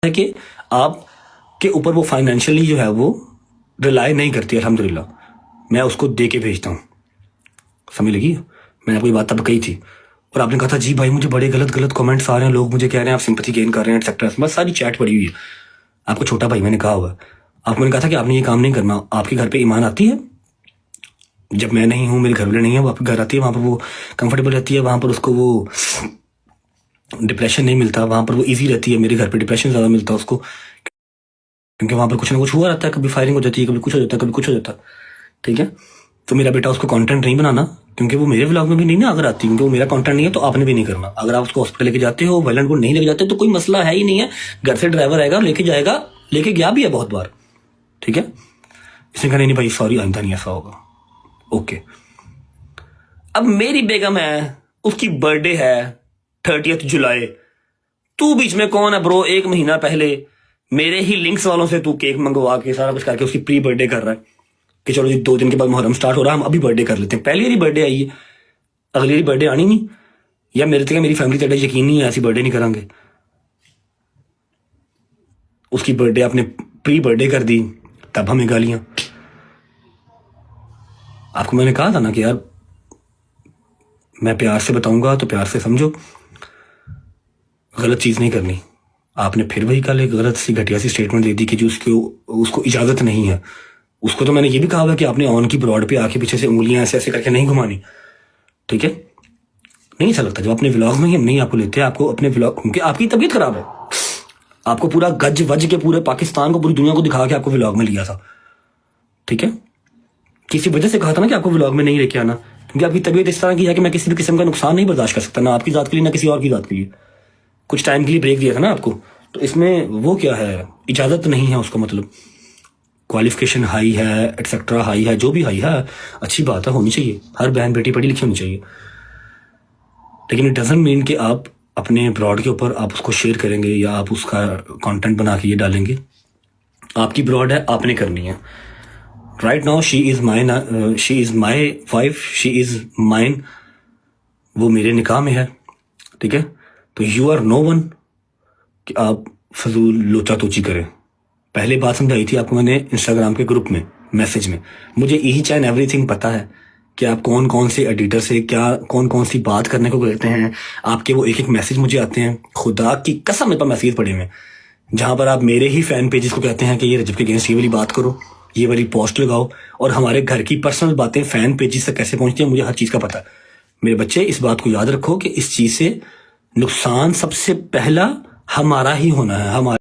है कि आप के ऊपर वो फाइनेंशियली जो है वो रिलाई नहीं करती। अल्हम्दुलिल्लाह मैं उसको दे के भेजता हूँ। समझ लगी? मैंने आपको ये बात तब कही थी और आपने कहा था जी भाई मुझे बड़े गलत गलत कमेंट्स आ रहे हैं, लोग मुझे कह रहे हैं आप सिंपैथी गेन कर रहे हैं एक्सेट्रा। बस सारी चैट पड़ी हुई है। आपको छोटा भाई मैंने कहा हुआ, आपको मैंने कहा था कि आपने ये काम नहीं करना। आपके घर पे ईमान आती है जब मैं नहीं हूँ, मेरे घर वाले नहीं है, वो आपके घर आती है, वहां पर वो कंफर्टेबल रहती है, वहां पर उसको वो डिप्रेशन नहीं मिलता, वहां पर वो इजी रहती है। मेरे घर पे डिप्रेशन ज्यादा मिलता है उसको, क्योंकि वहां पर कुछ ना कुछ हुआ रहता है, कभी फायरिंग हो जाती है, कभी कुछ हो जाता है, कभी कुछ हो जाता है। ठीक है, तो मेरा बेटा उसको कंटेंट नहीं बनाना, क्योंकि वो मेरे व्लॉग में भी नहीं ना अगर आती, क्योंकि वो मेरा कंटेंट नहीं है, तो आपने भी नहीं करना। अगर आप उसको हॉस्पिटल लेके जाते हो, वायलेंट को नहीं लेके जाते, तो कोई मसला है ही नहीं है। घर से ड्राइवर आएगा लेके जाएगा, लेके गया भी है बहुत बार। ठीक है, इसने कहा नहीं भाई सॉरी आइंदा नहीं ऐसा होगा। ओके, अब मेरी बेगम है, उसकी बर्थडे है 30 जुलाई, तू बीच में कौन है ब्रो? 1 महीना पहले मेरे ही लिंक्स वालों से तू केक मंगवा के सारा कुछ करके उसकी प्री बर्थडे कर रहा है कि चलो जी 2 दिन के बाद मुहर्रम स्टार्ट हो रहा है, हम अभी बर्थडे कर लेते हैं। पहली बारी बर्थडे आई है, अगली बारी बर्थडे आनी नहीं, या मेरे तक मेरी फैमिली तेरा यकीन नहीं है ऐसी बर्थडे नहीं करांगे। उसकी बर्थडे आपने प्री बर्थडे कर दी, तब हमें गालियां। आपको मैंने कहा था ना कि यार मैं प्यार से बताऊंगा तो प्यार से समझो, गलत चीज नहीं करनी। आपने फिर वही कल एक गलत सी घटिया सी स्टेटमेंट दे दी कि जो उसको इजाजत नहीं है। उसको तो मैंने ये भी कहा हुआ कि आपने ऑन की ब्रॉड पे आके पीछे से उंगलियां ऐसे ऐसे करके नहीं घुमानी। ठीक है, नहीं अच्छा लगता जब अपने व्लॉग में ही हम नहीं आपको लेते, आपको अपने व्लॉग, क्योंकि आपकी तबीयत खराब है, आपको पूरा गज वज के पूरे पाकिस्तान को पूरी दुनिया को दिखा के आपको व्लॉग में लिया था। ठीक है, किसी वजह से कहा था ना कि आपको व्लॉग में नहीं लेके आना, क्योंकि आपकी तबीयत इस तरह की है कि मैं किसी भी किस्म का नुकसान नहीं बर्दाश्त कर सकता, ना आपकी जात के लिए ना किसी और की जात के लिए। कुछ टाइम के लिए ब्रेक दिया था ना आपको, तो इसमें वो क्या है, इजाजत नहीं है उसका मतलब। क्वालिफिकेशन हाई है, एटसेट्रा हाई है, जो भी हाई है अच्छी बात है, होनी चाहिए, हर बहन बेटी पढ़ी लिखी होनी चाहिए, लेकिन इट डजंट मीन कि आप अपने ब्रॉड के ऊपर आप उसको शेयर करेंगे या आप उसका कंटेंट बना के ये डालेंगे। आपकी ब्रॉड है, आपने करनी है। Right now she is my wife, she is mine, वो मेरे निकाह में है। ठीक है, तो यू आर नो वन कि आप फजूल लोचा तोची करें। पहले बात समझाई थी आपको मैंने इंस्टाग्राम के ग्रुप में मैसेज में, मुझे ईच एंड एवरीथिंग पता है कि आप कौन कौन से एडिटर से क्या कौन कौन सी बात करने को कहते हैं। आपके वो एक एक मैसेज मुझे आते हैं, खुदा की कसम मेरे पास मैसेज पड़े हुए हैं जहां पर आप मेरे ही फैन पेजेस को कहते हैं कि ये रजब के अगेंस्ट ये वाली बात करो, ये वाली पोस्ट लगाओ, और हमारे घर की पर्सनल बातें फैन पेजेस तक कैसे पहुंचती हैं मुझे हर चीज का पता है। मेरे बच्चे इस बात को याद रखो कि इस चीज से नुकसान सबसे पहला हमारा ही होना है, हमारा।